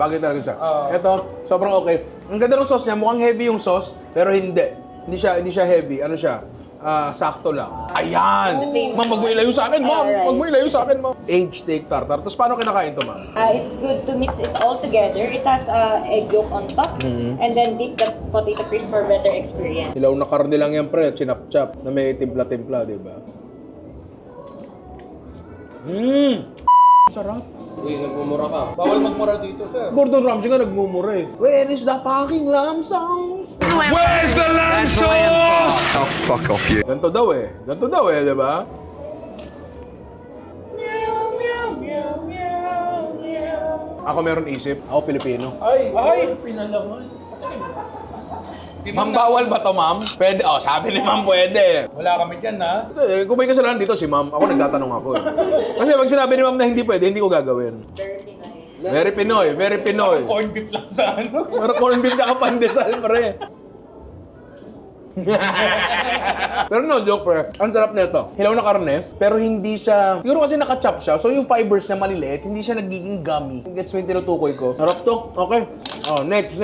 Bagay talaga siya. Ito, sobrang okay. Ang ganda ng sauce niya, mukhang heavy yung sauce, pero hindi. Hindi siya heavy. Ano siya? Sakto lang. Ayan! Ma'am, wag mo ilayo sa akin, ma'am! Alright. Wag mo ilayo sa akin, ma'am! Aged steak tartar. Tapos paano kinakain to, ma'am? It's good to mix it all together. It has egg yolk on top, and then dip the potato crisp for better experience. Hilaw na karne lang yan, pre. Chinap-chap na may timpla-timpla, di ba? Sarap. Uy, nagmumura ka. Bawal magmura dito, sir. Gordon Ramsay nga nagmumura eh. Where is the fucking lamb sauce? Where's the lamb sauce? Oh, fuck off you. Ganto daw eh. Ganto daw eh, di ba? Ako meron isip. Ako Pilipino. Ay! Pinalaman. Si Ma'am, bawal ba to, ma'am? Pwede. Oh, sabi ni ma'am, pwede. Wala kami dyan, ha? Eh, kung may kasalanan dito si ma'am, ako nagtatanong ako eh. Kasi pag sinabi ni ma'am na hindi pwede, hindi ko gagawin. Very Pinoy, very Pinoy. Corn beef lang sa ano. Pero corn beef na kapandesal, pre. Pero no, joke, pre. Ang sarap nito. Hilaw na karne, pero hindi siya... Siguro kasi naka-chop siya, so yung fibers niya maliliit, hindi siya nagiging gummy. Gets mo yung tinutukoy ko. Sarap to. Okay. Oh, next.